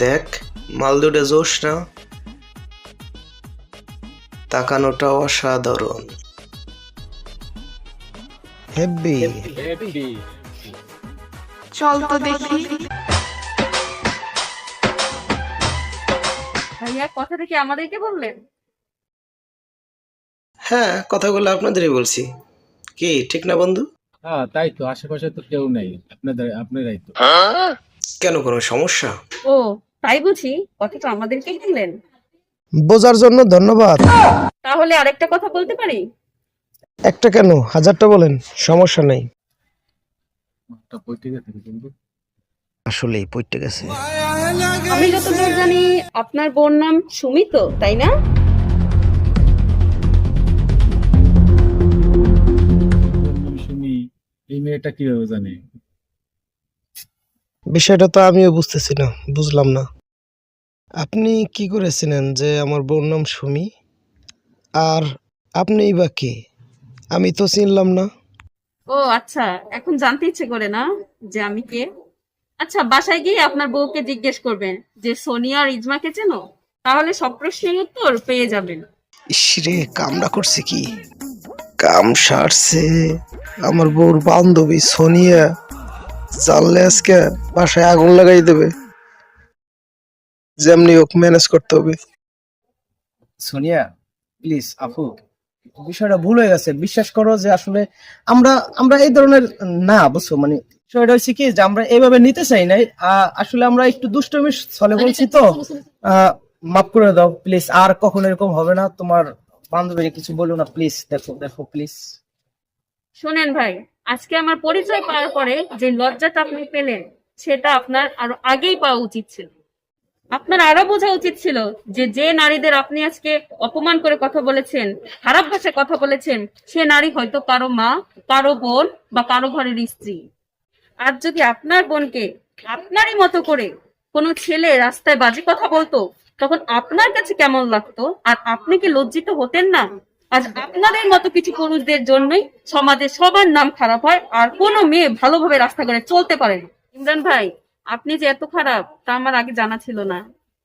দেখ মাল দুটো জোশ না, তাকানোটা অসাধারণ। হেব্বি। চল তো দেখি। ভাইয়া কথাটা কি আমাদেরকে বললেন? হ্যাঁ, কথাগুলো আপনাদেরই বলছি। কি ঠিক না বন্ধু? হ্যাঁ তাই তো, আশেপাশে তো কেউ নেই, আপনারাই তো। কেন, কোনো সমস্যা? ও তাই বুঝি, কথাটা আমাদেরকেই দিলেন। বোঝার জন্য ধন্যবাদ। তাহলে আরেকটা কথা বলতে পারি? একটা কেন, হাজারটা বলেন, সমস্যা নেই। একটা পত্রিকা থেকে কিন্তু আসলেই পড়তে গেছে। আমি যতদূর জানি আপনার বোন নাম সুমিত, তাই না? আমি শুনি এই মেয়েটা কিভাবে জানে? বিষয়টা তো আমিও বুঝতেছি না, বুঝলাম না। আপনি কি করেছিলেন যে আমার বোন নাম সুমি? আর আপনিই বা কে? আমি তো চিনলাম না। ও আচ্ছা, এখন জানতে ইচ্ছে করে না যে আমি কে? আচ্ছা, বাসায় গিয়ে আপনার বউকে জিজ্ঞেস করবেন যে সোনিয়া আর ইজমাকে চেনো, তাহলে সব প্রশ্নের উত্তর পেয়ে যাবেন। ইসরে, কামড়া করছে কি? কাম সারছে। আমার বউর বান্ধবী সোনিয়া জানলে আজকে বাসায় আগুন লাগাই দেবে। যেমনি হোক ম্যানেজ করতে হবে। সোনিয়া, প্লিজ আপু, বিষয়টা ভুল হয়ে গেছে। বিশ্বাস করো যে আসলে আমরা আমরা এই ধরনের না, বুঝছো? মানে বিষয়টা হচ্ছে কি যে আমরা এইভাবে নিতে চাই নাই। আসলে আমরা একটু দুষ্টমির ছলে বলছি তো। মাফ করে দাও প্লিজ, আর কখনো এরকম হবে না। তোমার বান্ধবীকে কিছু বলো না প্লিজ। দেখো দেখো প্লিজ। শোনেন ভাই, আজকে আমার পরিচয় পাওয়ার পরে যে লজ্জাটা আপনি পেলেন, সেটা আপনার আরো আগেই পাওয়া উচিত ছিল। আপনার আরো বোঝা উচিত ছিল যে যে নারীদের আপনি আজকে অপমান করে কথা বলেছেন, খারাপ ভাষায় কথা বলেছেন, সে নারী হয়তো কারো মা, কারো বোন বা কারো ঘরের স্ত্রী। আর যদি আপনার বোনকে আপনারই মতো করে কোনো ছেলে রাস্তায় বাজে কথা বলতো, তখন আপনার কাছে কেমন লাগতো? আর আপনি কি লজ্জিত হতেন না? আজ আপনাদের মতো কিছু পুরুষদের জন্যই সমাজে সবার নাম খারাপ হয়, আর কোনো মেয়ে ভালোভাবে রাস্তাঘাটে চলতে পারে না। ইমরান ভাই, আপনি যে এত খারাপ তা আমার আগে জানা ছিল না।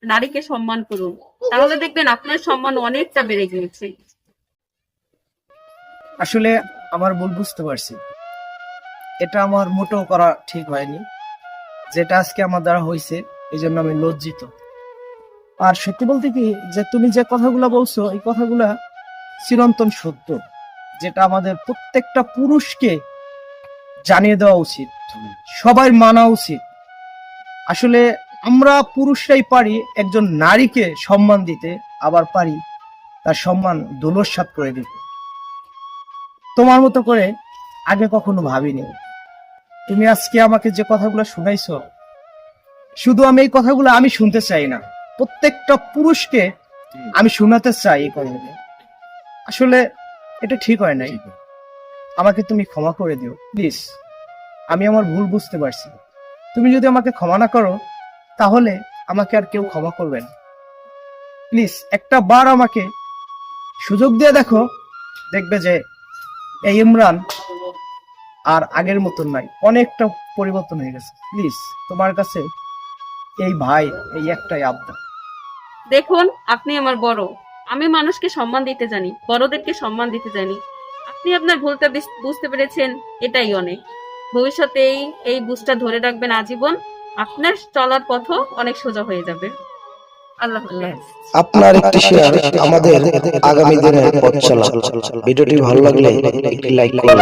নারীকে সম্মান করুন, তাহলে দেখবেন আপনার সম্মান অনেকটা বেড়ে গিয়েছে। আসলে আমার ভুল বুঝতে পারছি। এটা আমার মোটেও করা ঠিক হয়নি। যেটা আজকে আমার দ্বারা হয়েছে, এই জন্য আমি লজ্জিত। আর সত্যি বলতে কি, যে তুমি যে কথাগুলো বলছো, এই কথাগুলা চিরন্তন সত্য, যেটা আমাদের প্রত্যেকটা পুরুষকে জানিয়ে দেওয়া উচিত, সবাই মানা উচিত। আসলে আমরা পুরুষরাই পারি একজন নারীকে সম্মান দিতে, আবার পারি তার সম্মান ধূলিসাৎ করে দিতে। তোমার মতো করে আগে কখনো ভাবিনি। তুমি আজকে আমাকে যে কথাগুলো শুনাইছো, শুধু আমি এই কথাগুলো আমি শুনতে চাই না, প্রত্যেকটা পুরুষকে আমি শোনাতে চাই এই কথাগুলো। আসলে এটা ঠিক হয় নাই। আমাকে তুমি ক্ষমা করে দিও প্লিজ। আমি আমার ভুল বুঝতে পারছি। তুমি যদি আমাকে ক্ষমা না করো, তাহলে আমাকে আর কেউ ক্ষমা করবে না। প্লিজ একটা বার আমাকে সুযোগ দিয়ে দেখো, দেখবে যে এই ইমরান আর আগের মতন নাই, অনেকটা পরিবর্তন হয়ে গেছে। প্লিজ তোমার কাছে এই ভাই, এই একটাই আবদার। দেখুন, আপনি আমার বড়, আমি মানুষকে সম্মান দিতে জানি, বড়দেরকে সম্মান দিতে জানি। আপনি আপনার ভুলটা বুঝতে পেরেছেন, এটাই অনেক। ভবিষ্যতে এই বুঝটা ধরে রাখবেন আজীবন, আপনার চলার পথও অনেক সোজা হয়ে যাবে। আল্লাহ হাফেজ। আপনার একটি শেয়ার আমাদের আগামী দিনের পথ চলা। ভিডিওটি ভালো লাগলে একটি লাইক করুন।